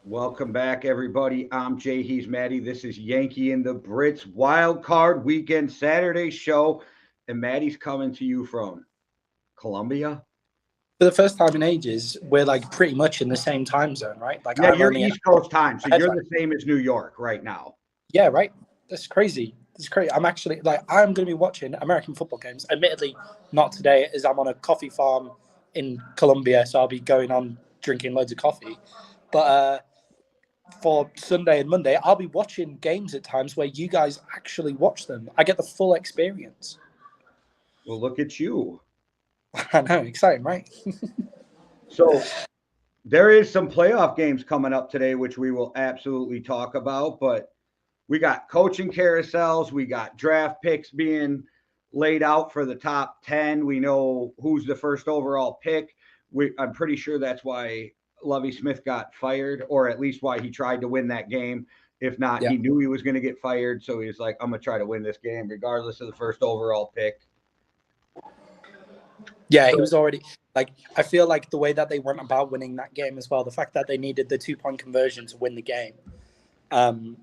Welcome back, everybody. I'm Jay. He's Maddie. This is Yankee and the Brits Wildcard Weekend Saturday show. And Maddie's coming to you from Colombia. For the first time in ages, we're like pretty much in the same time zone, right? Like Yeah, I'm you're only an East Coast time. So hour ahead, you're right? the same as New York right now. Yeah, right. That's crazy. That's crazy. I'm actually like I'm going to be watching American football games. Admittedly, not today, as I'm on a coffee farm in Colombia, so I'll be going on drinking loads of coffee. But for Sunday and Monday, I'll be watching games at times where you guys actually watch them. I get the full experience. Well, look at you. I know, exciting, right? So there is some playoff games coming up today, which we will absolutely talk about. But we got coaching carousels. We got draft picks being laid out for the top 10. We know who's the first overall pick. I'm pretty sure that's why Lovie Smith got fired, or at least why he tried to win that game. If not, Yeah. he knew he was going to get fired. So he was like, I'm going to try to win this game, regardless of the first overall pick. Yeah, he was already like I feel like the way that they went about winning that game as well, the fact that they needed the 2 point conversion to win the game, um,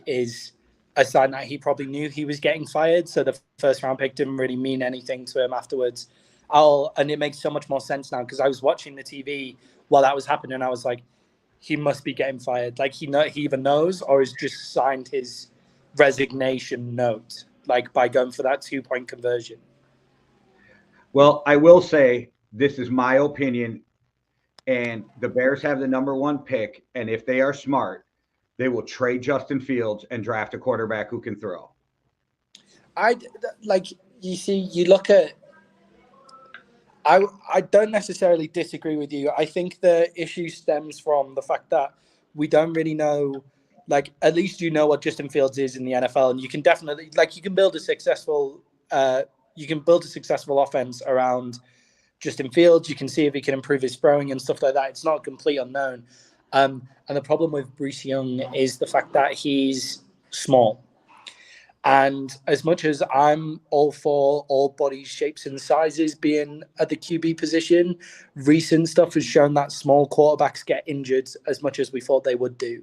is a sign that he probably knew he was getting fired. So the first round pick didn't really mean anything to him afterwards. And it makes so much more sense now because I was watching the TV while that was happening. And I was like, he must be getting fired. Like he either knows or has just signed his resignation note, like by going for that 2 point conversion. Well, I will say this is my opinion, and the Bears have the number one pick. And if they are smart, they will trade Justin Fields and draft a quarterback who can throw. I like you see. You look at. I don't necessarily disagree with you. I think the issue stems from the fact that we don't really know. Like at least you know what Justin Fields is in the NFL, and you can definitely you can build a successful. You can build a successful offense around Justin Fields. You can see if he can improve his throwing and stuff like that. It's not a complete unknown. And the problem with Bruce Young is the fact that he's small. And as much as I'm all for all body shapes and sizes being at the QB position, recent stuff has shown that small quarterbacks get injured as much as we thought they would do,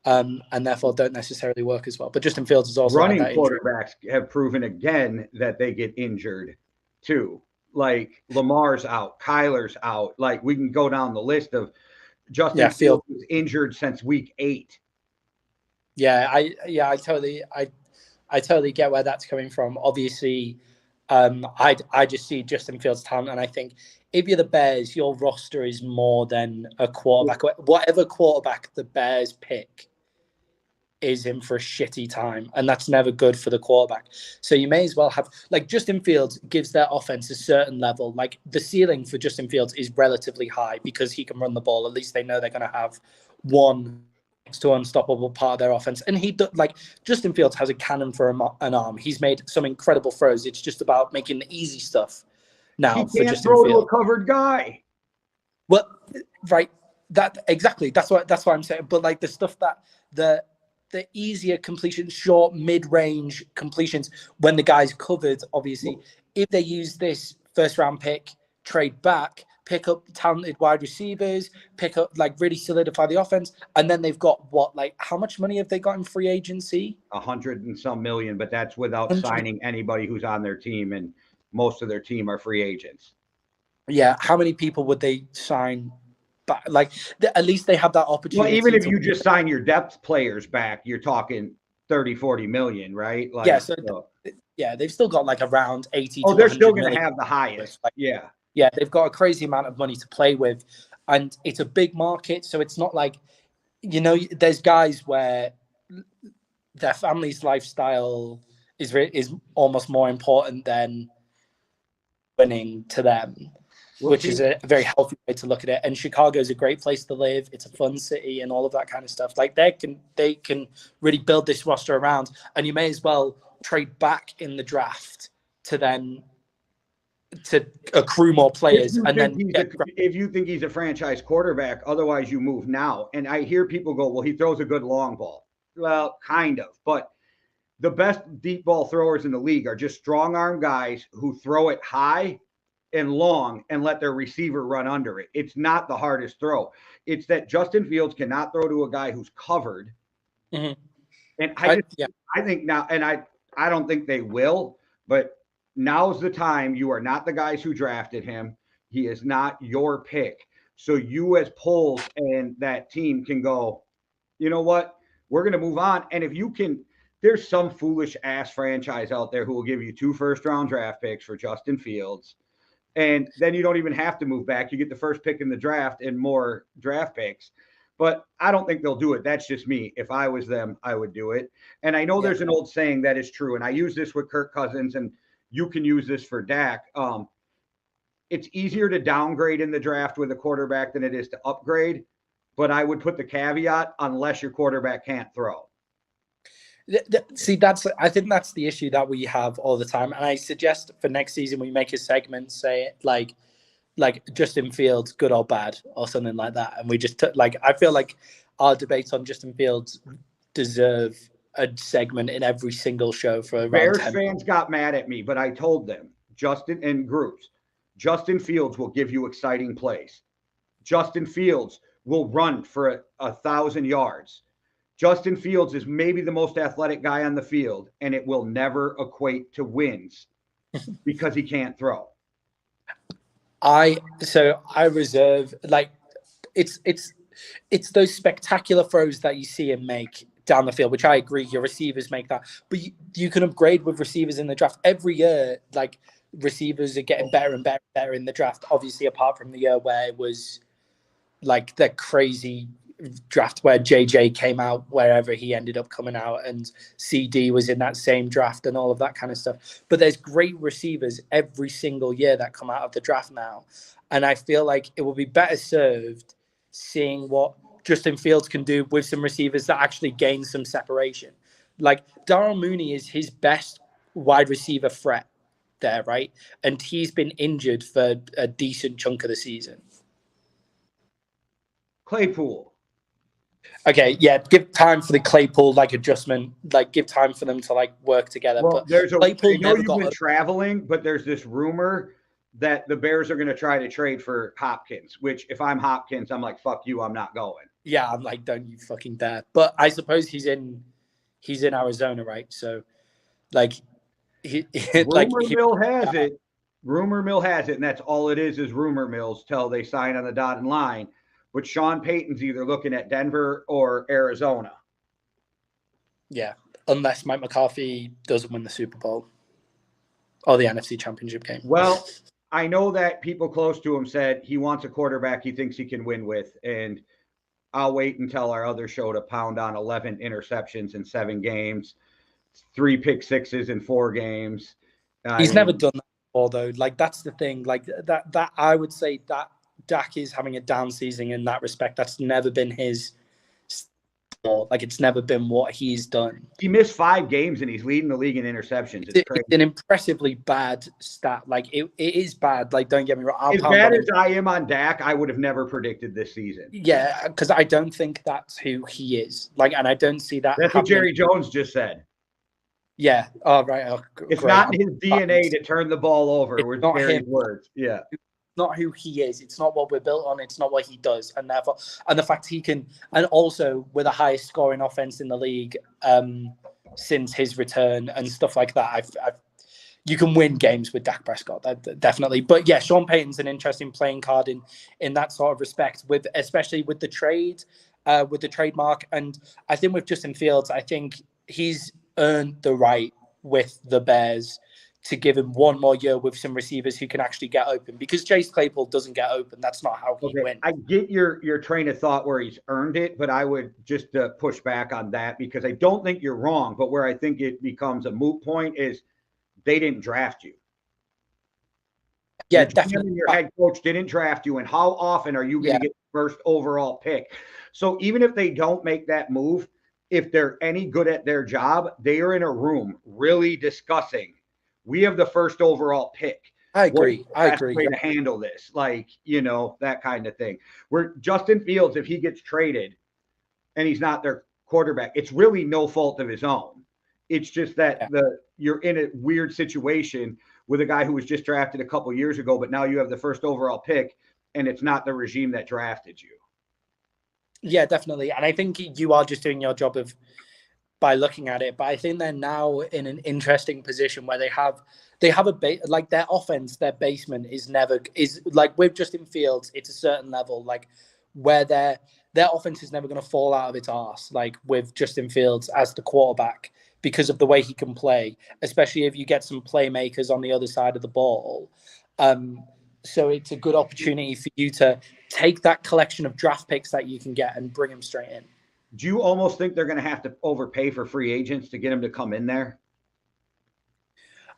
and therefore don't necessarily work as well. But Justin Fields has also had Running that injury. quarterbacks have proven again that they get injured too. Like Lamar's out, Kyler's out. Like we can go down the list of Yeah, Justin Field. Fields was injured since week 8. I totally get where that's coming from. Obviously, I just see Justin Fields' talent, and I think if you're the Bears, your roster is more than a quarterback. Whatever quarterback the Bears pick is in for a shitty time, and that's never good for the quarterback. So you may as well have Justin Fields gives their offense a certain level. Like the ceiling for Justin Fields is relatively high because he can run the ball. At least they know they're going to have one next to unstoppable part of their offense. And Justin Fields has a cannon for an arm. He's made some incredible throws. It's just about making the easy stuff now He for can't Justin throw to a Fields. covered guy. Well, right. That exactly. That's what I'm saying. But the stuff that the easier completions, short, mid-range completions, when the guy's covered, obviously, if they use this first-round pick, trade back, pick up talented wide receivers, pick up, really solidify the offense, and then they've got how much money have they got in free agency? 100 and some million, but that's without 100. signing anybody who's on their team, and most of their team are free agents. Yeah, how many people would they sign? But at least they have that opportunity. Well, even if you just sign your depth players back, you're talking 30, 40 million, right? Yeah, they've still got around 80 Oh, to they're 100 still going to million. have the highest. Yeah. Yeah, they've got a crazy amount of money to play with, and it's a big market. So it's not there's guys where their family's lifestyle is almost more important than winning to them, which is a very healthy way to look at it. And Chicago is a great place to live. It's a fun city and all of that kind of stuff. They can really build this roster around, and you may as well trade back in the draft to accrue more players. If you think he's a franchise quarterback, otherwise you move now. And I hear people go, well, he throws a good long ball. Well, kind of, but the best deep ball throwers in the league are just strong arm guys who throw it high and long and let their receiver run under it. It's not the hardest throw. It's that Justin Fields cannot throw to a guy who's covered. Mm-hmm. And I think now, and I don't think they will, but now's the time. You are not the guys who drafted him. He is not your pick. So you as Poles and that team can go, you know what? We're going to move on. And if you can, there's some foolish ass franchise out there who will give you 2 first-round draft picks for Justin Fields. And then you don't even have to move back. You get the first pick in the draft and more draft picks. But I don't think they'll do it. That's just me. If I was them, I would do it. And I know there's an old saying that is true. And I use this with Kirk Cousins, and you can use this for Dak. It's easier to downgrade in the draft with a quarterback than it is to upgrade. But I would put the caveat, unless your quarterback can't throw. See, I think that's the issue that we have all the time. And I suggest for next season, we make a segment, say like Justin Fields, good or bad, or something like that. And we just I feel like our debates on Justin Fields deserve a segment in every single show for around Bears 10 fans got mad at me, but I told them, Justin Fields will give you exciting plays. Justin Fields will run for 1,000 yards. Justin Fields is maybe the most athletic guy on the field, and it will never equate to wins because he can't throw. I reserve, it's those spectacular throws that you see him make down the field, which I agree, your receivers make that, but you can upgrade with receivers in the draft every year. Like, receivers are getting better and better in the draft, obviously, apart from the year where it was like the crazy draft where JJ came out wherever he ended up coming out, and CD was in that same draft and all of that kind of stuff. But there's great receivers every single year that come out of the draft now. And I feel like it will be better served seeing what Justin Fields can do with some receivers that actually gain some separation. Like, Darnell Mooney is his best wide receiver threat there, right? And he's been injured for a decent chunk of the season. Claypool. Okay, yeah, give time for the Claypool adjustment. Give time for them to work together. Well, but there's Claypool I know you've been traveling, but there's this rumor that the Bears are going to try to trade for Hopkins, which if I'm Hopkins, I'm like, fuck you, I'm not going. Yeah, I'm like, don't you fucking dare. But I suppose he's in Arizona, right? So rumor mill has it, and that's all it is rumor mills till they sign on the dotted line. But Sean Payton's either looking at Denver or Arizona. Yeah, unless Mike McCarthy doesn't win the Super Bowl or the NFC Championship game. Well, I know that people close to him said he wants a quarterback he thinks he can win with, and I'll wait until our other show to pound on 11 interceptions in 7 games, 3 pick sixes in 4 games. He's never done that before, though. That's the thing. That I would say that Dak is having a down season in that respect. That's never been his style. It's never been what he's done. He missed 5 games and he's leading the league in interceptions. It's crazy. It's an impressively bad stat. It is bad. Don't get me wrong. As bad as I am on Dak, I would have never predicted this season. Yeah, because I don't think that's who he is. And I don't see that. That's what Jerry Jones just said. Yeah. Oh, right. Oh, it's not in his DNA to turn the ball over. With Jerry's words. Yeah. Not who he is. It's not what we're built on. It's not what he does. And therefore, and the fact he can, and also with the highest scoring offense in the league since his return and stuff like that, you can win games with Dak Prescott, definitely. But yeah, Sean Payton's an interesting playing card in that sort of respect, especially with the trade, with the trademark. And I think with Justin Fields, I think he's earned the right with the Bears to give him one more year with some receivers who can actually get open, because Chase Claypool doesn't get open. That's not how he wins. I get your train of thought where he's earned it, but I would just push back on that, because I don't think you're wrong. But where I think it becomes a moot point is they didn't draft you. Yeah, definitely. Your head coach didn't draft you, and how often are you going to get the first overall pick? So even if they don't make that move, if they're any good at their job, they are in a room really discussing, we have the first overall pick. I agree. Way to handle this, that kind of thing. Where Justin Fields, if he gets traded and he's not their quarterback, it's really no fault of his own. It's just that you're in a weird situation with a guy who was just drafted a couple years ago, but now you have the first overall pick, and it's not the regime that drafted you. Yeah, definitely. And I think you are just doing your job by looking at it. But I think they're now in an interesting position where they have like their offense, their basement is like with Justin Fields, it's a certain level, like where their offense is never going to fall out of its arse, like with Justin Fields as the quarterback, because of the way he can play, especially if you get some playmakers on the other side of the ball. So it's a good opportunity for you to take that collection of draft picks that you can get and bring them straight in. Do you almost think they're going to have to overpay for free agents to get them to come in there?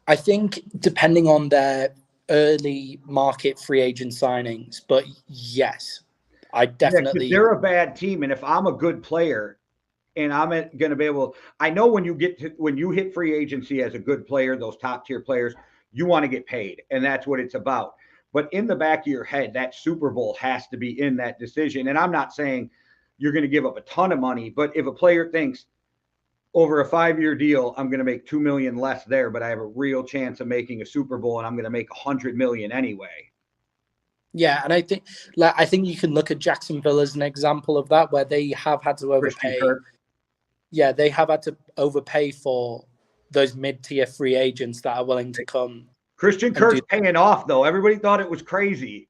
I think depending on their early market free agent signings, but yes, I definitely. They're a bad team, and if I'm a good player and I'm going to be able, I know when you hit free agency as a good player, those top tier players, you want to get paid, and that's what it's about. But in the back of your head, that Super Bowl has to be in that decision. And I'm not saying you're going to give up a ton of money, but if a player thinks over a 5-year deal, I'm going to make $2 million less there, but I have a real chance of making a Super Bowl, and I'm going to make $100 million anyway. Yeah, and I think you can look at Jacksonville as an example of that, where they have had to overpay. Yeah, they have had to overpay for those mid-tier free agents that are willing to come. Christian Kirk's paying off, though. Everybody thought it was crazy.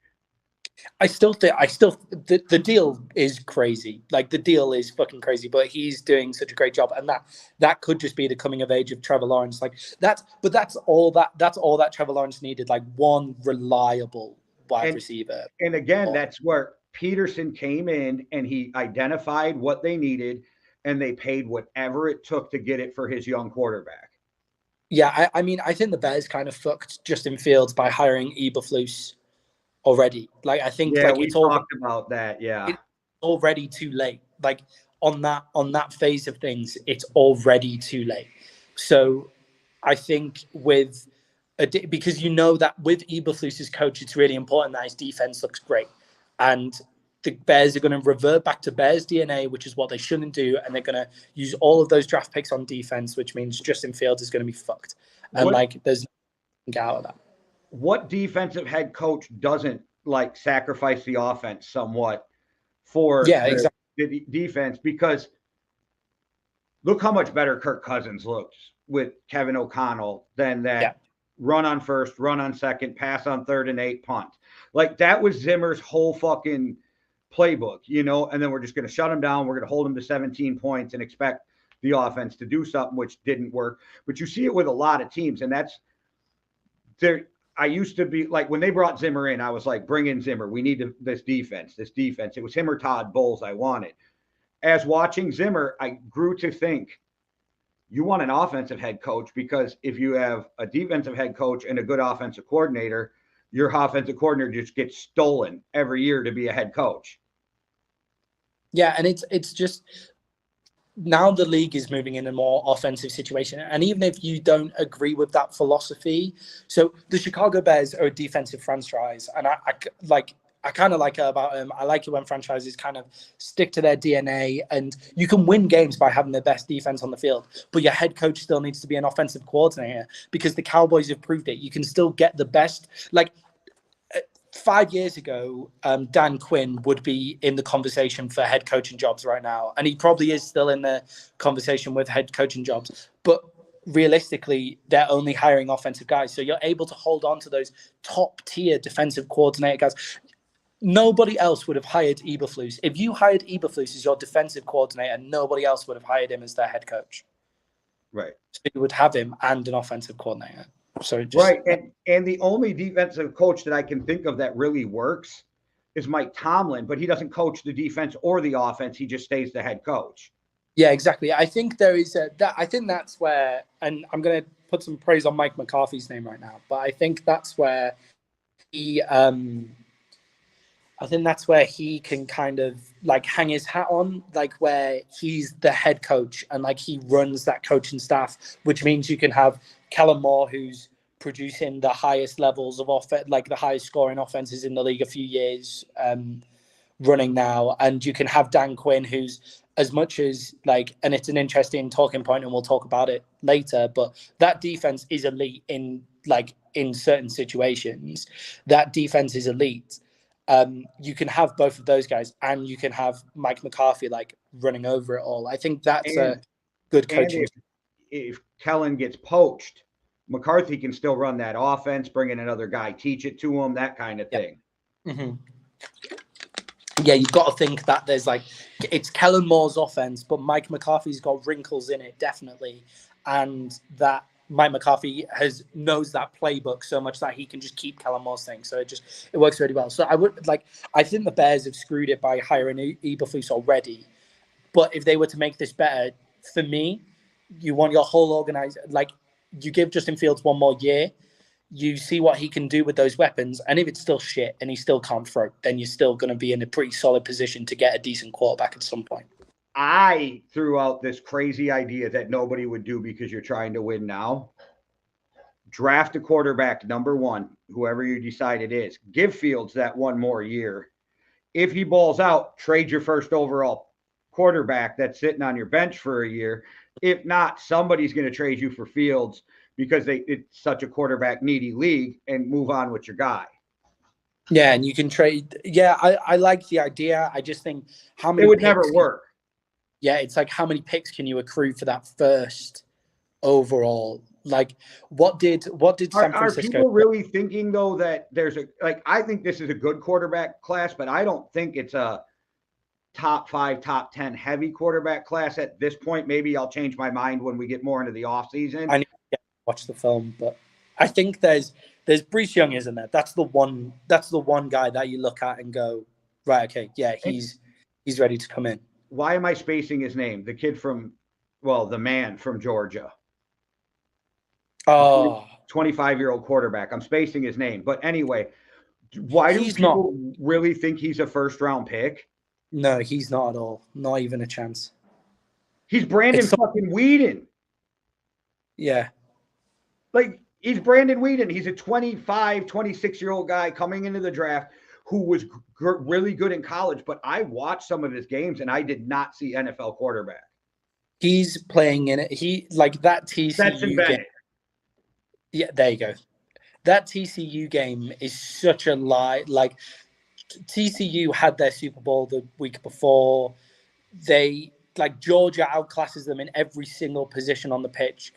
I still think the deal is crazy. Like, the deal is fucking crazy, but he's doing such a great job, and that could just be the coming of age of Trevor Lawrence. Like that's all that Trevor Lawrence needed, like one reliable wide receiver. And again, that's where Peterson came in and he identified what they needed, and they paid whatever it took to get it for his young quarterback. Yeah, I mean, I think the Bears kind of fucked Justin Fields by hiring Eberflus already. Like, I think we talked about that. Yeah, it's already too late. Like on that phase of things, it's already too late. So I think because you know that with Eberflus's coach, it's really important that his defense looks great, and the Bears are going to revert back to Bears DNA, which is what they shouldn't do, and they're going to use all of those draft picks on defense, which means Justin Fields is going to be fucked. And there's nothing out of that. What defensive head coach doesn't sacrifice the offense somewhat for the defense? Because look how much better Kirk Cousins looks with Kevin O'Connell than that run on first, run on second, pass on 3rd and 8, punt. Like, that was Zimmer's whole fucking playbook, and then we're just going to shut him down. We're going to hold him to 17 points and expect the offense to do something, which didn't work. But you see it with a lot of teams, and that's there. I used to be like, when they brought Zimmer in, I was like, bring in Zimmer. We need this defense. It was him or Todd Bowles I wanted. As watching Zimmer, I grew to think you want an offensive head coach, because if you have a defensive head coach and a good offensive coordinator, your offensive coordinator just gets stolen every year to be a head coach. Yeah, and it's just now the league is moving in a more offensive situation. And even if you don't agree with that philosophy, so the Chicago Bears are a defensive franchise, and I kind of like it about them. I like it when franchises kind of stick to their DNA, and you can win games by having the best defense on the field, but your head coach still needs to be an offensive coordinator, because the Cowboys have proved it. You can still get the best. Like 5 years ago, Dan Quinn would be in the conversation for head coaching jobs right now, and he probably is still in the conversation with head coaching jobs. But realistically, they're only hiring offensive guys, so you're able to hold on to those top tier defensive coordinator guys. Nobody else would have hired Eberflus. If you hired Eberflus as your defensive coordinator, nobody else would have hired him as their head coach. Right. So you would have him and an offensive coordinator. So and the only defensive coach that I can think of that really works is Mike Tomlin, but he doesn't coach the defense or the offense. He just stays the head coach. Yeah, exactly. I think there is I think that's where, and I'm going to put some praise on Mike McCarthy's name right now, but I think that's where he can kind of like hang his hat on, like where he's the head coach and like he runs that coaching staff, which means you can have Kellen Moore, who's producing the highest levels of offense, like the highest scoring offenses in the league a few years running now. And you can have Dan Quinn, who's as much as like, and it's an interesting talking point and we'll talk about it later, but that defense is elite in like in certain situations, that defense is elite. You can have both of those guys, and you can have Mike McCarthy like running over it all. I think that's a good coaching. And if Kellen gets poached, McCarthy can still run that offense, bring in another guy, teach it to him, that kind of thing. Mm-hmm. Yeah, you've got to think that there's like, it's Kellen Moore's offense, but Mike McCarthy's got wrinkles in it, definitely. And that Mike McCarthy knows that playbook so much that he can just keep Kellen Moore's thing. So it works really well. So I think the Bears have screwed it by hiring Eberflus already. But if they were to make this better, for me, you want your whole organized, like you give Justin Fields one more year, you see what he can do with those weapons. And if it's still shit and he still can't throw, then you're still going to be in a pretty solid position to get a decent quarterback at some point. I threw out this crazy idea that nobody would do because you're trying to win now. Draft a quarterback, number one, whoever you decide it is. Give Fields that one more year. If he balls out, trade your first overall quarterback that's sitting on your bench for a year. If not, somebody's going to trade you for Fields because it's such a quarterback needy league, and move on with your guy. Yeah, and you can trade. Yeah, I like the idea. I just think how many it would never work. Yeah, it's like how many picks can you accrue for that first overall? Like, what did San Francisco? Are people really thinking though that there's I think this is a good quarterback class, but I don't think it's a top 5, top 10 heavy quarterback class at this point. Maybe I'll change my mind when we get more into the offseason. I need to watch the film, but I think there's Bryce Young, isn't there? That's the one guy that you look at and go, right, okay, yeah, he's ready to come in. Why am I spacing his name? The kid the man from Georgia. Oh, 25-year-old quarterback. I'm spacing his name. But anyway, why do people really think he's a first-round pick? No, he's not at all. Not even a chance. He's Brandon fucking Whedon. Yeah. Like, he's Brandon Whedon. He's a 25, 26-year-old guy coming into the draft who was really good in college. But I watched some of his games, and I did not see NFL quarterback. He's playing in it. He, like, that TCU game. Yeah, there you go. That TCU game is such a lie. Like, TCU had their Super Bowl the week before. Georgia outclasses them in every single position on the pitch,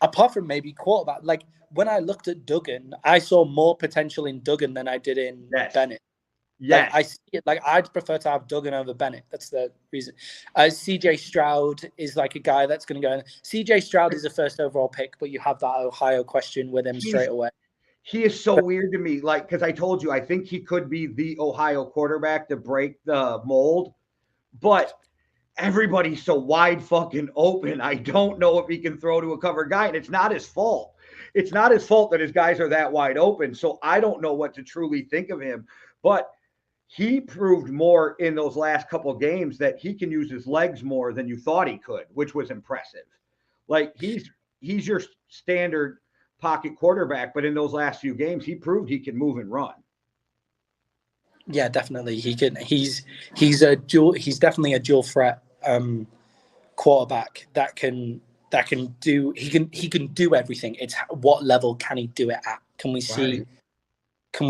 apart from maybe quarterback. Like, when I looked at Duggan, I saw more potential in Duggan than I did in Bennett. Yeah, I see it. Like, I'd prefer to have Duggan over Bennett. That's the reason. CJ Stroud is like a guy that's going to go. CJ Stroud is a first overall pick, but you have that Ohio question with him straight away. He is so weird to me. Like, because I told you, I think he could be the Ohio quarterback to break the mold, but everybody's so wide fucking open. I don't know if he can throw to a cover guy, and it's not his fault. It's not his fault that his guys are that wide open. So I don't know what to truly think of him, but he proved more in those last couple of games that he can use his legs more than you thought he could, which was impressive. Like, he's your standard pocket quarterback, but in those last few games, he proved he can move and run. Yeah, definitely. He can. He's definitely a dual threat quarterback that can do. He can do everything. It's what level can he do it at? Can we see? Right. Can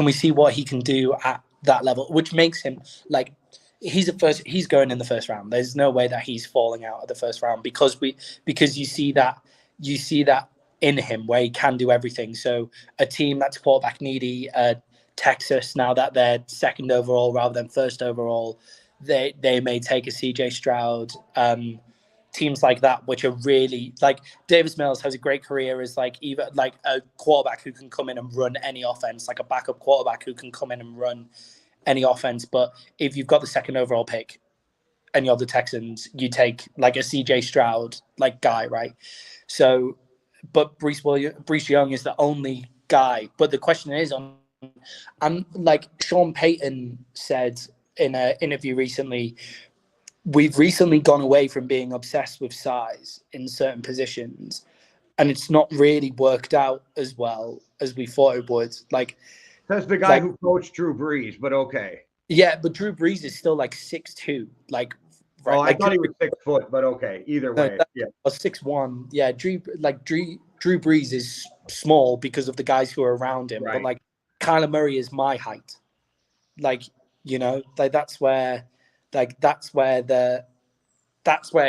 we see what he can do at that level? Which makes him like he's going in the first round. There's no way that he's falling out of the first round because you see that in him where he can do everything. So a team that's quarterback needy, Texas, now that they're second overall rather than first overall, they may take a CJ Stroud. Teams like that, which are really like Davis Mills has a great career as like either like a quarterback who can come in and run any offense, like a backup quarterback who can come in and run any offense. But if you've got the second overall pick and you're the Texans, you take like a CJ Stroud like guy, right? So, but Bryce Young is the only guy. But the question is and like Sean Payton said in an interview recently, we've recently gone away from being obsessed with size in certain positions, and it's not really worked out as well as we thought it would. Like, that's the guy who coached Drew Brees, but okay. Yeah, but Drew Brees is still like 6'2". Like, right. I thought he was 6 foot, but okay. Either way, yeah. Or 6'1". Yeah, Drew Drew Brees is small because of the guys who are around him, Right. but like Kyler Murray is my height. Like, you know, like that's where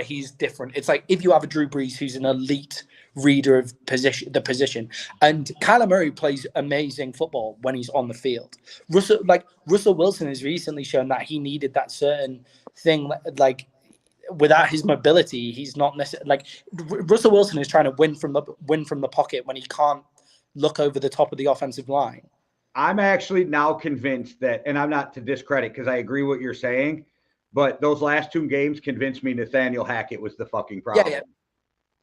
he's different. It's like if you have a Drew Brees who's an elite reader of the position, and Kyler Murray plays amazing football when he's on the field. Russell Wilson has recently shown that he needed that certain thing, like without his mobility, he's not necessarily like Russell Wilson is trying to win from the pocket when he can't look over the top of the offensive line. I'm actually now convinced that, and I'm not to discredit because I agree what you're saying, but those last 2 games convinced me Nathaniel Hackett was the fucking problem. Yeah.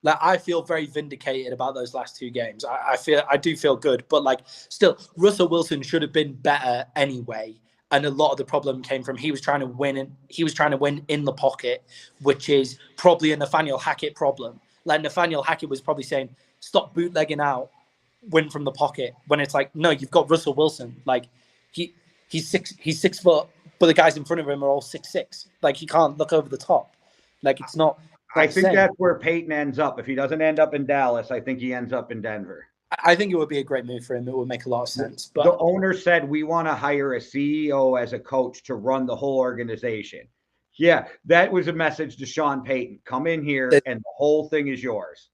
Like I feel very vindicated about those last 2 games. I do feel good, but like still, Russell Wilson should have been better anyway. And a lot of the problem came from he was trying to win in the pocket, which is probably a Nathaniel Hackett problem. Like Nathaniel Hackett was probably saying, "Stop bootlegging out, win from the pocket." When it's like, no, you've got Russell Wilson. Like he's 6 foot, but the guys in front of him are all 6'6". Like he can't look over the top. Like it's not. I think that's where Peyton ends up. If he doesn't end up in Dallas, I think he ends up in Denver. I think it would be a great move for him. It would make a lot of sense. But the owner said, we want to hire a CEO as a coach to run the whole organization. Yeah, that was a message to Sean Payton. Come in here and the whole thing is yours.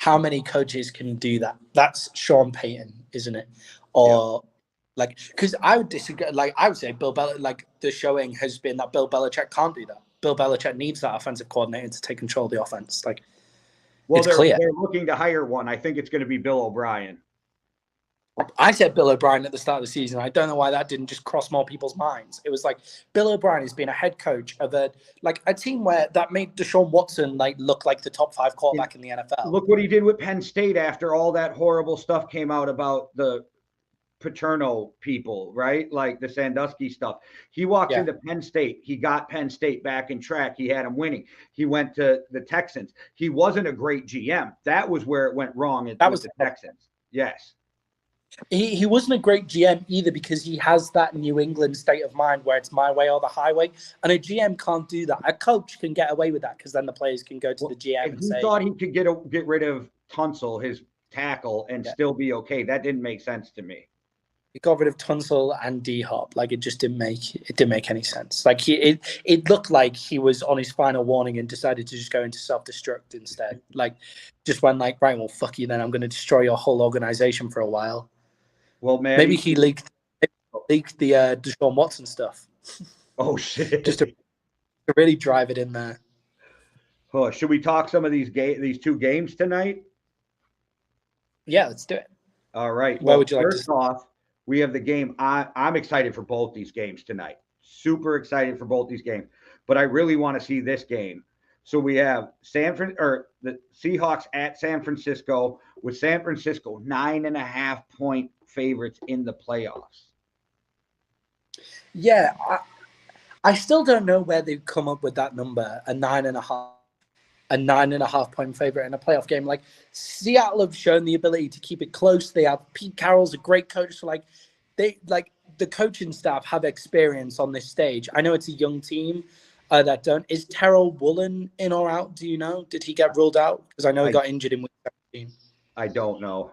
How many coaches can do that? That's Sean Payton, isn't it? Or like, because I would disagree. Like I would say Bill Belichick, like the showing has been that Bill Belichick can't do that. Bill Belichick needs that offensive coordinator to take control of the offense. Like, well, they're looking to hire one. I think it's going to be Bill O'Brien. I said Bill O'Brien at the start of the season. I don't know why that didn't just cross more people's minds. It was like Bill O'Brien has been a head coach of a team where that made Deshaun Watson like look like the top 5 quarterback in the NFL. Look what he did with Penn State after all that horrible stuff came out about the Paterno people, right? Like the Sandusky stuff. He walks into Penn State. He got Penn State back in track. He had them winning. He went to the Texans. He wasn't a great GM. That was where it went wrong. That was the Texans. Yes. He wasn't a great GM either because he has that New England state of mind where it's my way or the highway. And a GM can't do that. A coach can get away with that because then the players can go to the GM and say. He thought he could get rid of Tunsil, his tackle, and still be okay. That didn't make sense to me. He got rid of Tunsil and D-Hop. Like it just didn't make any sense. Like it looked like he was on his final warning and decided to just go into self-destruct instead. Like just went like, right, well, fuck you then. I'm going to destroy your whole organization for a while. Well, man, maybe he leaked the Deshaun Watson stuff. Oh shit! Just to really drive it in there. Oh, should we talk some of these 2 games tonight? Yeah, let's do it. All right. Where would you like first off, we have the game. I'm excited for both these games tonight. Super excited for both these games. But I really want to see this game. So we have the Seahawks at San Francisco, with San Francisco 9.5-point favorites in the playoffs. Yeah, I still don't know where they've come up with that number, a 9.5 point favorite in a playoff game. Like Seattle have shown the ability to keep it close. They have Pete Carroll's a great coach. So the coaching staff have experience on this stage. I know it's a young team that don't. Is Terrell Woolen in or out? Do you know? Did he get ruled out? Because I know he got injured in week 17. I don't know.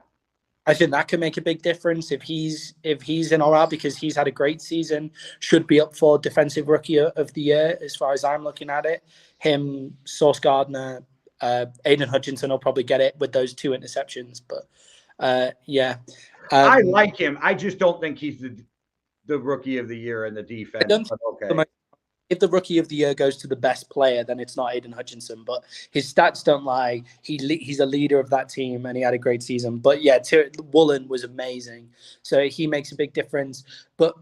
I think that could make a big difference if he's in or out because he's had a great season. Should be up for Defensive Rookie of the Year as far as I'm looking at it. Him, Sauce Gardner, Aiden Hutchinson will probably get it with those 2 interceptions. But yeah, I like him. I just don't think he's the Rookie of the Year in the defense. But okay. If the Rookie of the Year goes to the best player, then it's not Aiden Hutchinson. But his stats don't lie. He's a leader of that team, and he had a great season. But yeah, Woolen was amazing. So he makes a big difference. But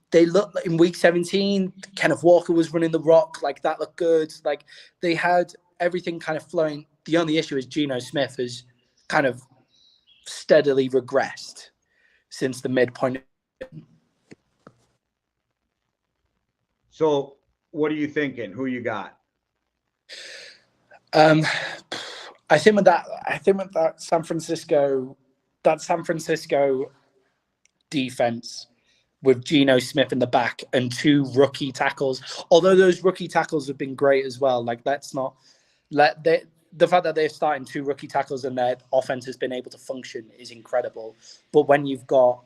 they look in week 17, Kenneth Walker was running the rock. Like that looked good. Like they had everything kind of flowing. The only issue is Geno Smith has kind of steadily regressed since the midpoint. So what are you thinking? Who you got? I think with that San Francisco defense with Geno Smith in the back and 2 rookie tackles. Although those rookie tackles have been great as well. Like the fact that they're starting 2 rookie tackles and their offense has been able to function is incredible. But when you've got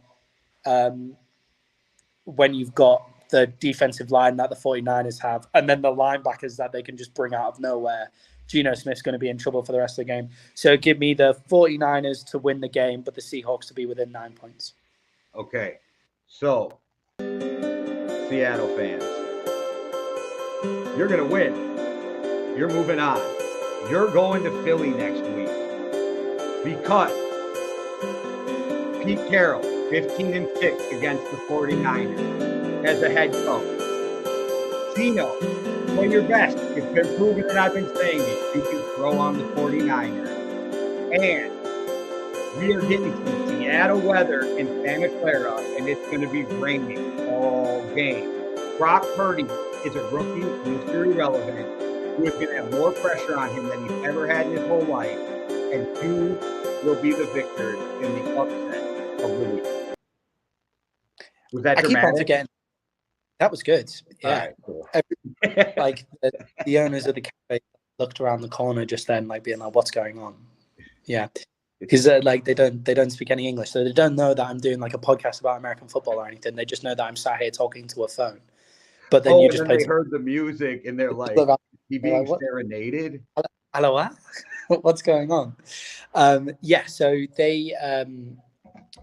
the defensive line that the 49ers have, and then the linebackers that they can just bring out of nowhere, Geno Smith's going to be in trouble for the rest of the game. So give me the 49ers to win the game, but the Seahawks to be within 9 points. Okay. So, Seattle fans, you're going to win. You're moving on. You're going to Philly next week because Pete Carroll, 15-6 against the 49ers as a head coach. Geno, play your best. It's been proven that I've been saying it. You can throw on the 49ers. And we are getting some Seattle weather in Santa Clara, and it's going to be raining all game. Brock Purdy is a rookie, Mr. Irrelevant, who is going to have more pressure on him than he's ever had in his whole life. And who will be the victor in the upset of the week? Was that dramatic? I keep on forgetting. That was good. Yeah. All right, cool. Like the owners of the cafe looked around the corner just then, like being like, "What's going on?" Yeah, because like they don't speak any English, so they don't know that I'm doing like a podcast about American football or anything. They just know that I'm sat here talking to a phone. But then you just they heard the music and they're like, "He being serenaded." Hello, what? What's going on? Yeah, so they.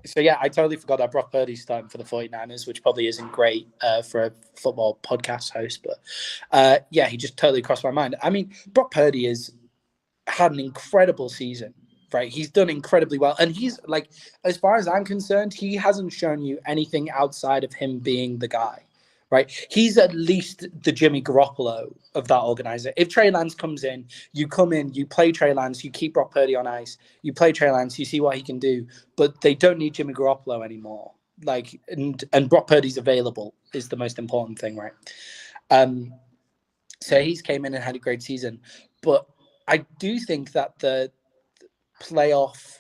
So, yeah, I totally forgot that Brock Purdy's starting for the 49ers, which probably isn't great for a football podcast host. But, yeah, he just totally crossed my mind. I mean, Brock Purdy has had an incredible season, right? He's done incredibly well. And he's, like, as far as I'm concerned, he hasn't shown you anything outside of him being the guy, right? He's at least the Jimmy Garoppolo of that organizer. If Trey Lance comes in, you come in, you play Trey Lance, you keep Brock Purdy on ice, you play Trey Lance, you see what he can do, but they don't need Jimmy Garoppolo anymore. Like, and Brock Purdy's available is the most important thing, right? So he's came in and had a great season, but I do think that the playoff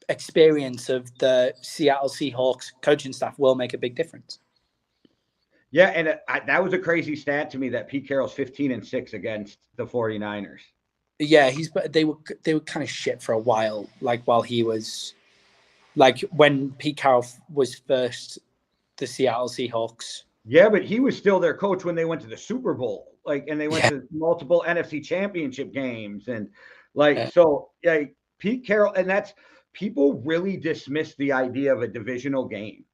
experience of the Seattle Seahawks coaching staff will make a big difference. Yeah, and that was a crazy stat to me that Pete Carroll's 15-6 against the 49ers. Yeah, they were kind of shit for a while, like while he was, like when Pete Carroll was first the Seattle Seahawks. Yeah, but he was still their coach when they went to the Super Bowl, and they went to multiple NFC Championship games, and so Pete Carroll, and that's, people really dismissed the idea of a divisional game.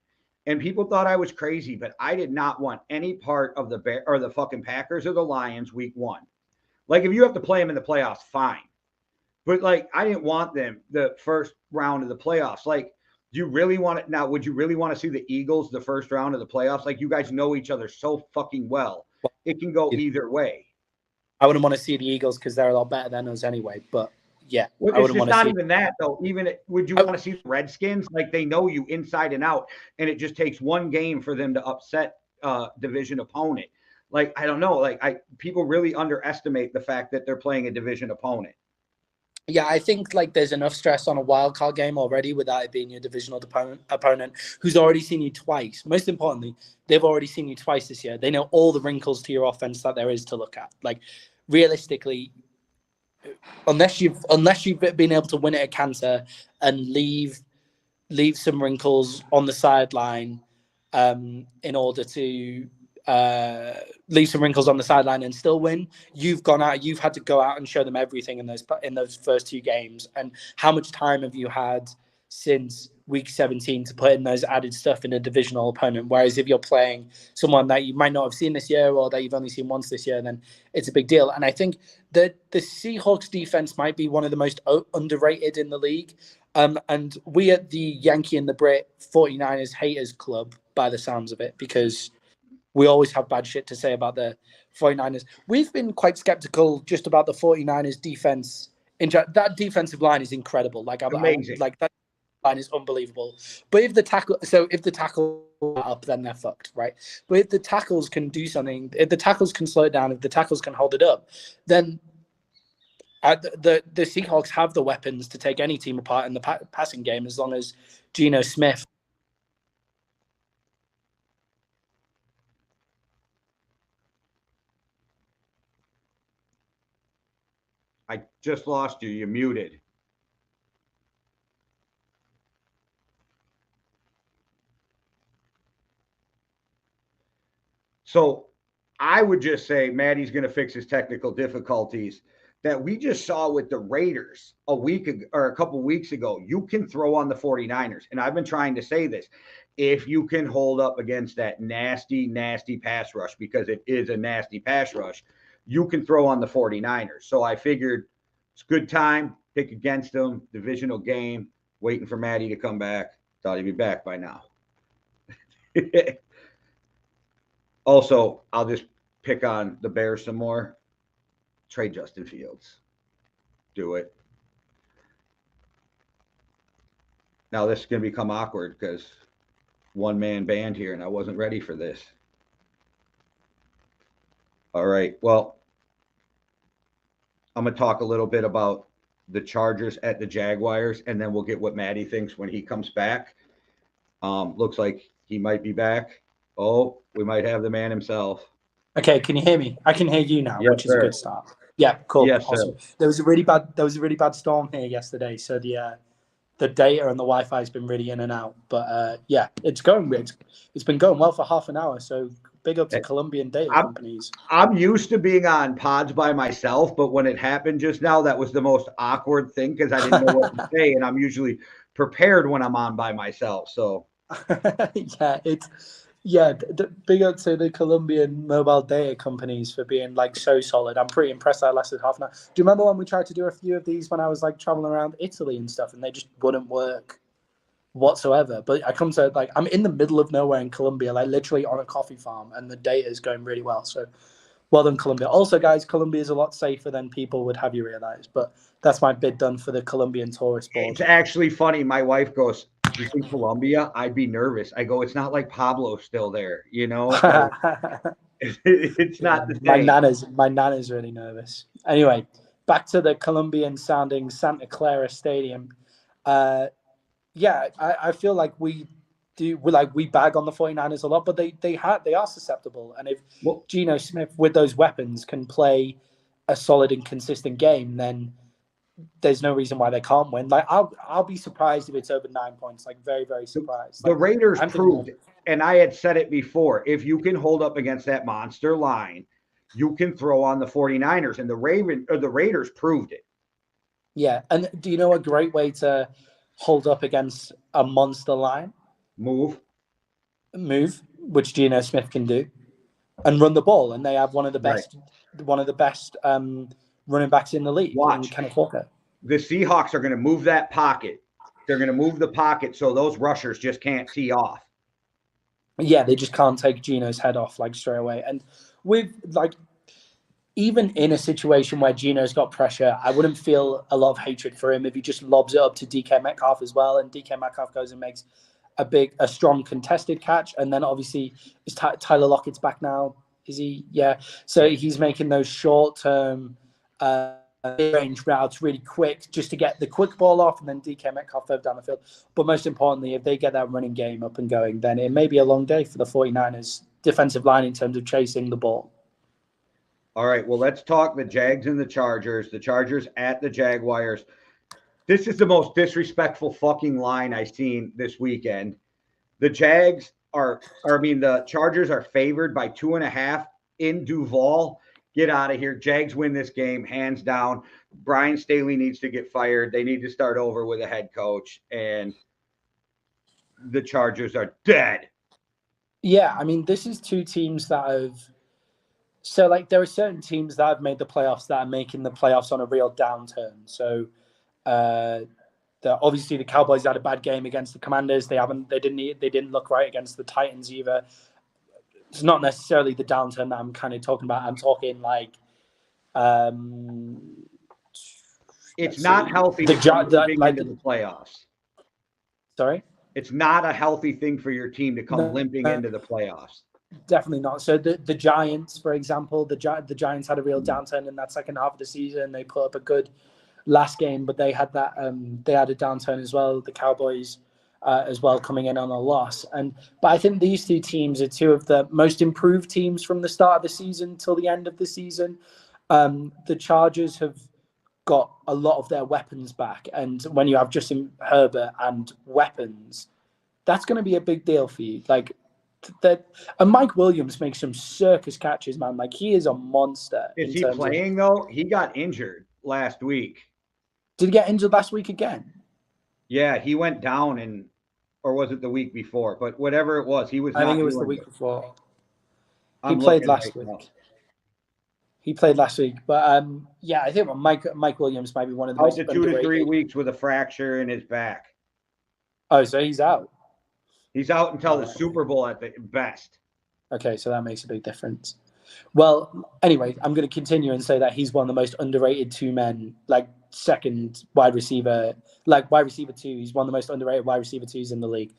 And people thought I was crazy, but I did not want any part of the fucking Packers or the Lions week 1. Like, if you have to play them in the playoffs, fine. But, like, I didn't want them the first round of the playoffs. Like, do you really want it? Now, would you really want to see the Eagles the first round of the playoffs? Like, you guys know each other so fucking well. It can go either way. I wouldn't want to see the Eagles because they're a lot better than us anyway. But, yeah. Well, it's just not even that, though. Would you want to see the Redskins? Like, they know you inside and out, and it just takes one game for them to upset division opponent. Like, I don't know. Like, people really underestimate the fact that they're playing a division opponent. Yeah, I think like there's enough stress on a wildcard game already without it being your divisional opponent who's already seen you twice. Most importantly, they've already seen you twice this year. They know all the wrinkles to your offense that there is to look at. Like, realistically, unless you've been able to win it at Cancer and leave some wrinkles on the sideline in order to leave some wrinkles on the sideline and still win, you've had to go out and show them everything in those first 2 games. And how much time have you had since week 17 to put in those added stuff in a divisional opponent? Whereas if you're playing someone that you might not have seen this year or that you've only seen once this year, then it's a big deal. And I think that the Seahawks defense might be one of the most underrated in the league. And we at the Yankee and the Brit 49ers haters club, by the sounds of it, because we always have bad shit to say about the 49ers. We've been quite skeptical just about the 49ers defense. That defensive line is incredible. Like, amazing. Like, that line is unbelievable. But if the tackle up, then they're fucked, right? But if the tackles can do something, if the tackles can slow it down, if the tackles can hold it up, then the Seahawks have the weapons to take any team apart in the passing game, as long as Geno Smith. I just lost you. You're muted. So I would just say Maddie's going to fix his technical difficulties that we just saw with the Raiders a week ago, or a couple weeks ago. You can throw on the 49ers. And I've been trying to say this. If you can hold up against that nasty, nasty pass rush, because it is a nasty pass rush, you can throw on the 49ers. So I figured it's good time, pick against them, divisional game, waiting for Maddie to come back. Thought he'd be back by now. Also, I'll just pick on the Bears some more. Trade Justin Fields. Do it. Now this is going to become awkward because one-man band here, and I wasn't ready for this. All right. Well, I'm going to talk a little bit about the Chargers at the Jaguars, and then we'll get what Maddie thinks when he comes back. Looks like he might be back. Oh, we might have the man himself. Okay, can you hear me? I can hear you now, yes, which is sir. a good start. Yeah, cool. Yes, awesome. Sir. There was a really bad storm here yesterday, so the data and the Wi-Fi has been really in and out. But yeah, it's been going well for half an hour. So big up to Colombian data companies. I'm used to being on pods by myself, but when it happened just now, that was the most awkward thing because I didn't know what to say, and I'm usually prepared when I'm on by myself. So big up to the Colombian mobile data companies for being like so solid. I'm pretty impressed that lasted half an hour. Do you remember when we tried to do a few of these when I was like traveling around Italy and stuff, and they just wouldn't work whatsoever? But I come to like I'm in the middle of nowhere in Colombia, like literally on a coffee farm, and the data is going really well. So well done, Colombia. Also, guys, Colombia is a lot safer than people would have you realize. But that's my bid done for the Colombian tourist board. It's actually funny. My wife goes, "You think Colombia?" I'd be nervous. I go, "It's not like Pablo's still there, you know." It's not the same. My nana's really nervous. Anyway, back to the Colombian sounding Santa Clara Stadium. I feel like we bag on the 49ers a lot, but they are susceptible. And if Geno Smith with those weapons can play a solid and consistent game, then there's no reason why they can't win. Like I'll be surprised if it's over 9 points. Like very, very surprised. The Raiders proved it, and I had said it before. If you can hold up against that monster line, you can throw on the 49ers, and the Raiders proved it. Yeah, and do you know a great way to hold up against a monster line? Move, which Geno Smith can do, and run the ball. And they have one of the best running backs in the league. Watch. Kenneth Walker. The Seahawks are going to move that pocket. They're going to move the pocket so those rushers just can't tee off. Yeah, they just can't take Geno's head off like straight away. And with like, even in a situation where Geno's got pressure, I wouldn't feel a lot of hatred for him if he just lobs it up to DK Metcalf as well. And DK Metcalf goes and makes a strong contested catch. And then obviously, is Tyler Lockett's back now? Is he? Yeah. So he's making those short-term range routes really quick just to get the quick ball off, and then DK Metcalf further down the field. But most importantly, if they get that running game up and going, then it may be a long day for the 49ers defensive line in terms of chasing the ball. All right, well, let's talk the Jags and the Chargers. The Chargers at the Jaguars. This is the most disrespectful fucking line I've seen this weekend. The Chargers are favored by 2.5 in Duval. Get out of here. Jags win this game, hands down. Brian Staley needs to get fired. They need to start over with a head coach, and the Chargers are dead. Yeah, I mean, this is two teams that have – so, like, there are certain teams that have made the playoffs that are making the playoffs on a real downturn. So, obviously the Cowboys had a bad game against the Commanders. They didn't look right against the Titans either. It's not necessarily the downturn that I'm kind of talking about. I'm talking like it's not healthy into the playoffs. Sorry? It's not a healthy thing for your team to come limping into the playoffs. Definitely not. So the Giants, for example, the Giants had a real downturn in that second half of the season. They put up a good last game, but they had that they had a downturn as well. The Cowboys as well, coming in on a loss. But I think these two teams are two of the most improved teams from the start of the season till the end of the season. The Chargers have got a lot of their weapons back, and when you have Justin Herbert and weapons, that's going to be a big deal for you. Like that, and Mike Williams makes some circus catches, man. Like he is a monster. Is he playing though? He got injured last week. Did he get injured last week again? Yeah, he went down or was it the week before? But whatever it was, he was. I think it was the week before. He played last week. He played last week, but yeah, I think Mike Williams might be one of the most underrated. 2 to 3 weeks with a fracture in his back. Oh, so he's out. He's out until the Super Bowl at the best. Okay, so that makes a big difference. Well, anyway, I'm going to continue and say that he's one of the most underrated two men, like second wide receiver, like wide receiver two. He's one of the most underrated wide receiver twos in the league.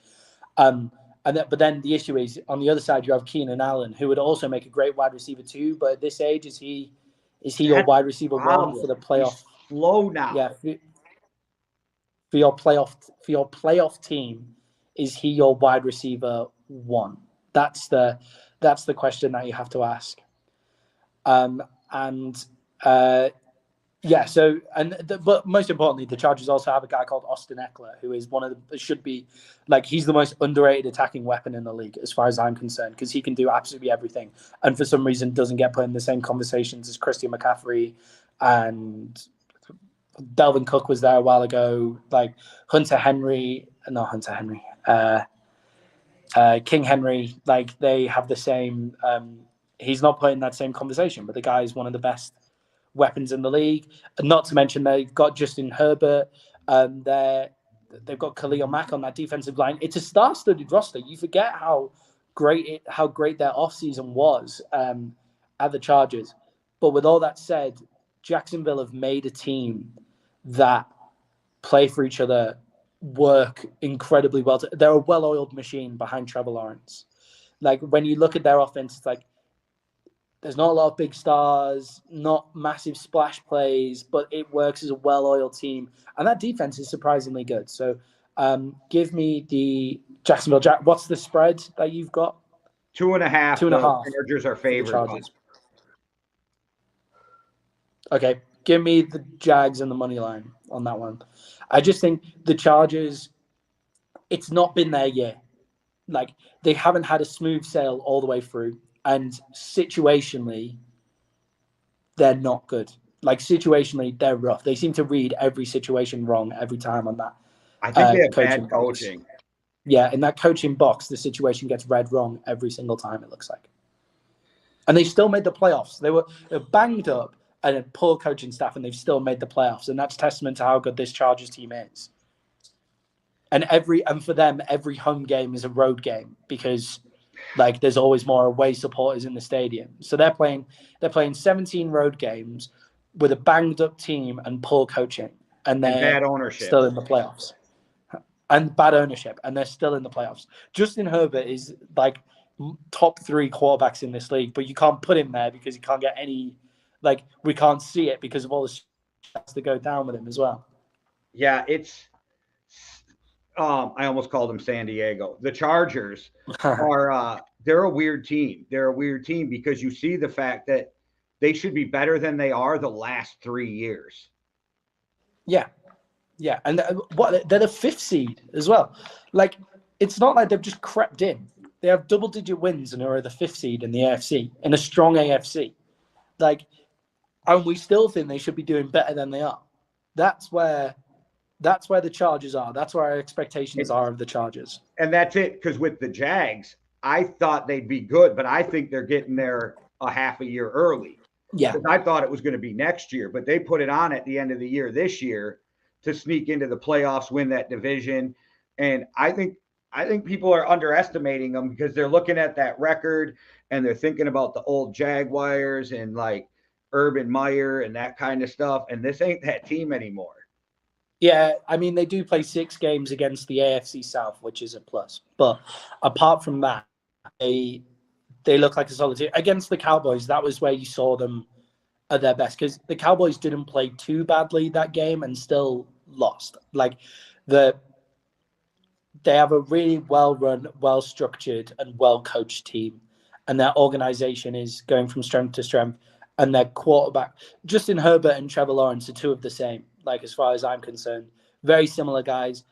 But then the issue is on the other side you have Keenan Allen, who would also make a great wide receiver too. But at this age, is he your wide receiver one for the playoff? He's slow now. Yeah, for your playoff team, is he your wide receiver one? That's the question that you have to ask. Yeah. So, but most importantly, the Chargers also have a guy called Austin Eckler, who is he's the most underrated attacking weapon in the league, as far as I'm concerned, because he can do absolutely everything, and for some reason doesn't get put in the same conversations as Christian McCaffrey, and Delvin Cook was there a while ago. Like King Henry, like they have the same. He's not put in that same conversation, but the guy is one of the best weapons in the league. And not to mention they've got Justin Herbert. They've got Khalil Mack on that defensive line. It's a star-studded roster. You forget how great their offseason was at the Chargers. But with all that said, Jacksonville have made a team that play for each other, work incredibly well. They're a well-oiled machine behind Trevor Lawrence. Like when you look at their offense, it's like there's not a lot of big stars, not massive splash plays, but it works as a well-oiled team. And that defense is surprisingly good. So give me the Jacksonville What's the spread that you've got? 2.5. 2.5. The Chargers are favored. Okay. Give me the Jags and the money line on that one. I just think the Chargers, it's not been their year. Like they haven't had a smooth sail all the way through. And situationally, they're not good. Like situationally, they're rough. They seem to read every situation wrong every time on that. I think they have bad coaching. Box. Yeah, in that coaching box, the situation gets read wrong every single time, it looks like. And they still made the playoffs. They were banged up and a poor coaching staff, and they've still made the playoffs. And that's testament to how good this Chargers team is. And for them, every home game is a road game because like there's always more away supporters in the stadium. So they're playing 17 road games with a banged up team and poor coaching. And they're bad ownership. Still in the playoffs. And bad ownership. And they're still in the playoffs. Justin Herbert is like top 3 quarterbacks in this league, but you can't put him there because you can't get any, like we can't see it because of all the shots that go down with him as well. Yeah, it's I almost called them San Diego. The Chargers are they're a weird team. They're a weird team because you see the fact that they should be better than they are the last 3 years. Yeah. Yeah. And they're the 5th seed as well. Like it's not like they've just crept in. They have double-digit wins and are the 5th seed in the AFC, in a strong AFC. Like, and we still think they should be doing better than they are. That's where the Chargers are. That's where our expectations are of the Chargers. And that's it, because with the Jags, I thought they'd be good, but I think they're getting there a half a year early. Yeah. Because I thought it was going to be next year, but they put it on at the end of the year this year to sneak into the playoffs, win that division. And I think people are underestimating them because they're looking at that record and they're thinking about the old Jaguars and like Urban Meyer and that kind of stuff. And this ain't that team anymore. Yeah, I mean, they do play 6 games against the AFC South, which is a plus. But apart from that, they look like a solid team. Against the Cowboys, that was where you saw them at their best because the Cowboys didn't play too badly that game and still lost. Like they have a really well-run, well-structured, and well-coached team, and their organization is going from strength to strength. and their quarterback, Justin Herbert and Trevor Lawrence, are two of the same, like as far as I'm concerned. Very similar guys.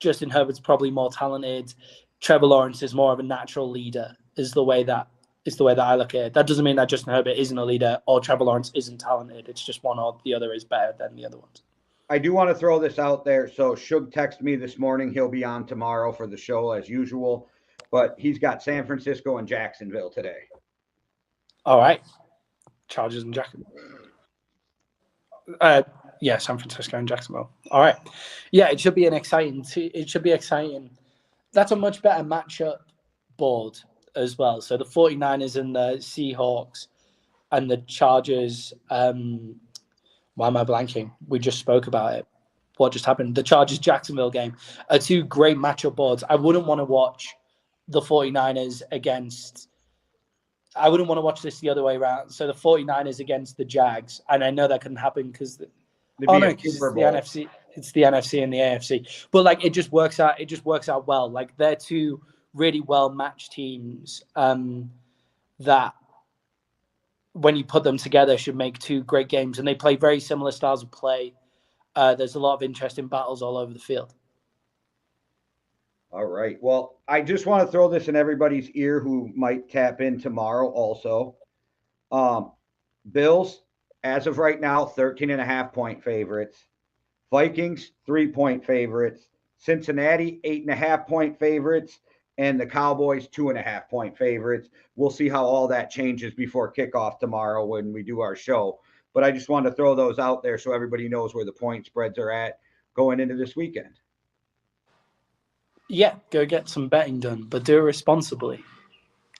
Justin Herbert's probably more talented. Trevor Lawrence is more of a natural leader, is the way that I look at it. That doesn't mean that Justin Herbert isn't a leader or Trevor Lawrence isn't talented. It's just one or the other is better than the other ones. I do want to throw this out there. So Shug texted me this morning. He'll be on tomorrow for the show as usual, but he's got San Francisco and Jacksonville today. All right. Chargers and Jacksonville. Yeah, San Francisco and Jacksonville. All right. Yeah, it should be exciting. That's a much better matchup board as well. So the 49ers and the Seahawks and the Chargers. Why am I blanking? We just spoke about it. What just happened? The Chargers-Jacksonville game are two great matchup boards. I wouldn't want to watch the 49ers against... I wouldn't want to watch this the other way around. So the 49ers against the Jags. And I know that couldn't happen because... it's the NFC and the AFC. But, like, it just works out. It just works out well. Like, they're two really well-matched teams that... when you put them together, should make two great games. And they play very similar styles of play. There's a lot of interesting battles all over the field. All right. Well, I just want to throw this in everybody's ear who might tap in tomorrow also. Bills, as of right now, 13.5-point favorites. Vikings, 3-point favorites. Cincinnati, 8.5-point favorites. And the Cowboys, 2.5-point favorites. We'll see how all that changes before kickoff tomorrow when we do our show. But I just wanted to throw those out there so everybody knows where the point spreads are at going into this weekend. Yeah, go get some betting done, but do it responsibly,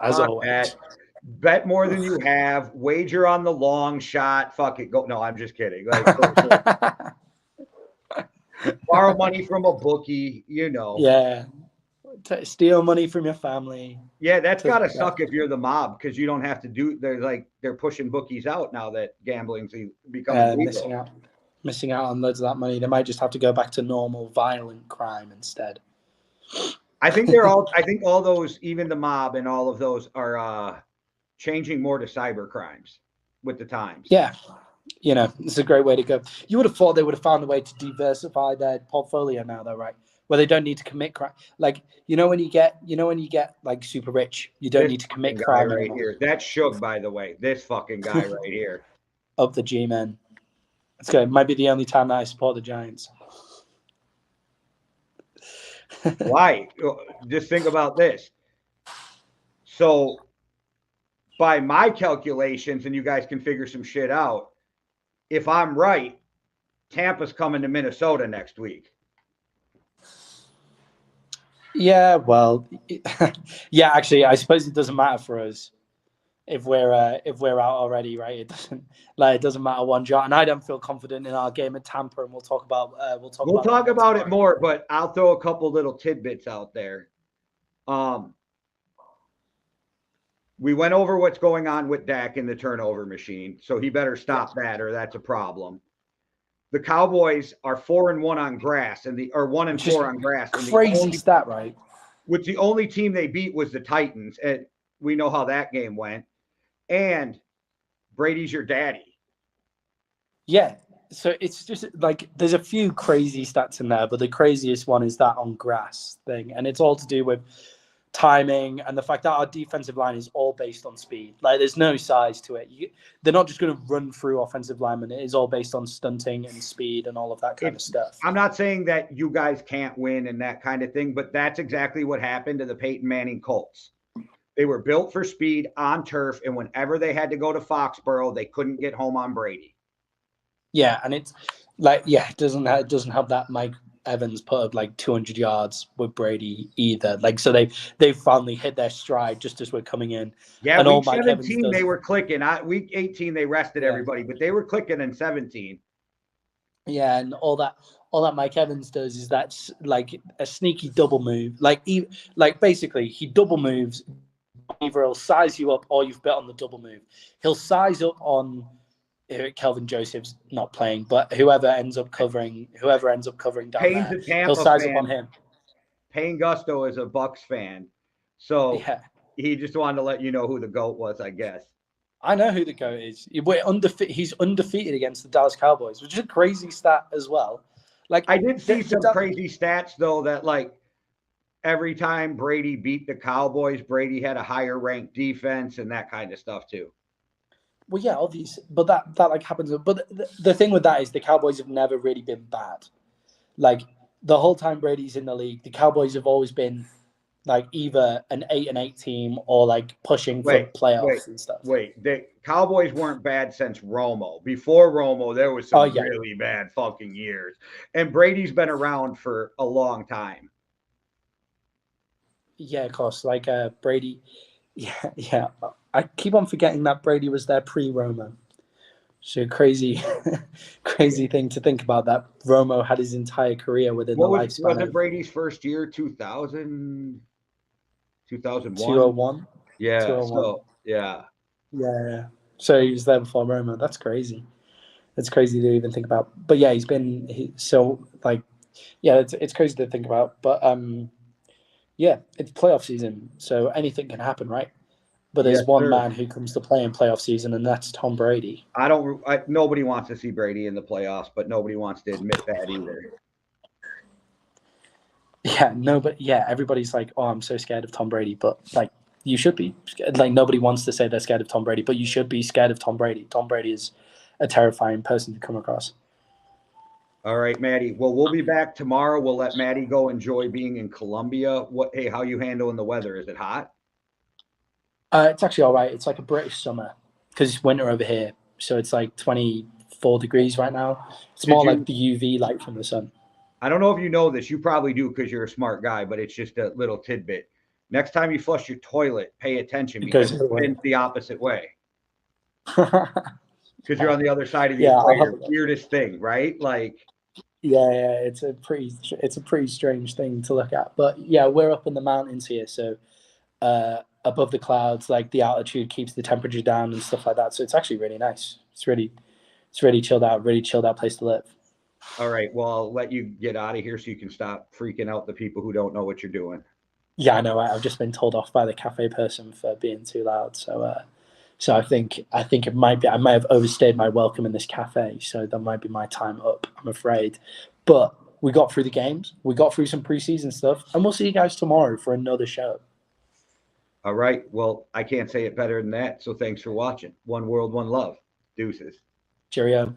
as always. Bet more than you have. Wager on the long shot. Fuck it. Go. No, I'm just kidding. Like, borrow money from a bookie, you know. Yeah. Steal money from your family. Yeah, that's got to suck if you're the mob because you don't have to do. They're pushing bookies out now that gambling's becoming legal. Missing out on loads of that money. They might just have to go back to normal violent crime instead. I think all those, even the mob and all of those, are changing more to cyber crimes with the times. Yeah, it's a great way to go. You would have thought they would have found a way to diversify their portfolio now, though, right? Where they don't need to commit crime. Like, when you get like super rich, you don't need to commit crime right here. That's Shug, by the way. This fucking guy right here. Up the G-men. It's good. It might be the only time that I support the Giants. Why? Just think about this. So, by my calculations, and you guys can figure some shit out, if I'm right, Tampa's coming to Minnesota next week. Yeah, well, yeah. Actually, I suppose it doesn't matter for us if we're out already, right? It doesn't matter one jot. And I don't feel confident in our game at Tampa, and we'll talk about it more. But I'll throw a couple little tidbits out there. We went over what's going on with Dak in the turnover machine, so he better stop that, or that's a problem. The Cowboys are 4-1 on grass, or 1-4 on grass. Crazy stat, right? Which the only team they beat was the Titans, and we know how that game went. And Brady's your daddy. Yeah, so it's just like there's a few crazy stats in there, but the craziest one is that on grass thing, and it's all to do with timing and the fact that our defensive line is all based on speed. Like, there's no size to it. They're not just going to run through offensive linemen. It is all based on stunting and speed and all of that kind of stuff. I'm not saying that you guys can't win and that kind of thing, but that's exactly what happened to the Peyton Manning Colts. They were built for speed on turf, and whenever they had to go to Foxborough, they couldn't get home on Brady. Yeah, and it's like, it doesn't have that Mike Evans put up like 200 yards with Brady either. Like, so they've finally hit their stride just as we're coming in. Yeah, and week 17 they were clicking. Week 18 they rested everybody, but they were clicking in 17. Yeah, and all that Mike Evans does is that's like a sneaky double move. Like basically he double moves. Either he'll size you up or you've bet on the double move. He'll size up on Kelvin Joseph's not playing, but whoever ends up covering down Payne's there, he'll size up on him. Payne Gusto is a Bucks fan, so he just wanted to let you know who the GOAT was, I guess. I know who the GOAT is. He's undefeated against the Dallas Cowboys, which is a crazy stat as well. Like I did see some crazy stats though that like every time Brady beat the Cowboys, Brady had a higher ranked defense and that kind of stuff too. Well, yeah, obviously, but that like happens. But the thing with that is the Cowboys have never really been bad. Like the whole time Brady's in the league, the Cowboys have always been like either an 8-8 team or like pushing for playoffs and stuff. The Cowboys weren't bad since Romo. Before Romo, there was some really bad fucking years. And Brady's been around for a long time. Yeah, of course. Like Brady. Yeah. I keep on forgetting that Brady was there pre-Romo. So crazy thing to think about that Romo had his entire career within the lifespan. Was it Brady's first year, 2000, 2001? 201? Yeah. 201. So, yeah. Yeah. So he was there before Romo. That's crazy. That's crazy to even think about. But yeah, it's crazy to think about. But yeah, it's playoff season, so anything can happen, right? But there's one man who comes to play in playoff season, and that's Tom Brady. Nobody wants to see Brady in the playoffs, but nobody wants to admit that either. Yeah, everybody's like, "Oh, I'm so scared of Tom Brady," but like, you should be. Like, nobody wants to say they're scared of Tom Brady, but you should be scared of Tom Brady. Tom Brady is a terrifying person to come across. All right, Maddie. Well, we'll be back tomorrow. We'll let Maddie go enjoy being in Colombia. Hey, how you handling the weather? Is it hot? It's actually all right. It's like a British summer because it's winter over here, so it's like 24 degrees right now. It's more like the UV light from the sun. I don't know if you know this. You probably do because you're a smart guy, but it's just a little tidbit. Next time you flush your toilet, pay attention because it spins the opposite way. Because you're on the other side of the equator. Weirdest thing, right? Like, yeah, it's a pretty strange thing to look at. But yeah, we're up in the mountains here, so above the clouds, like the altitude keeps the temperature down and stuff like that. So it's actually really nice. It's really chilled out. Really chilled out place to live. All right. Well, I'll let you get out of here so you can stop freaking out the people who don't know what you're doing. Yeah, I know. I've just been told off by the cafe person for being too loud. So I think it might be. I might have overstayed my welcome in this cafe. So that might be my time up, I'm afraid. But we got through the games. We got through some preseason stuff. And we'll see you guys tomorrow for another show. All right. Well, I can't say it better than that. So thanks for watching. One world, one love. Deuces. Cheerio.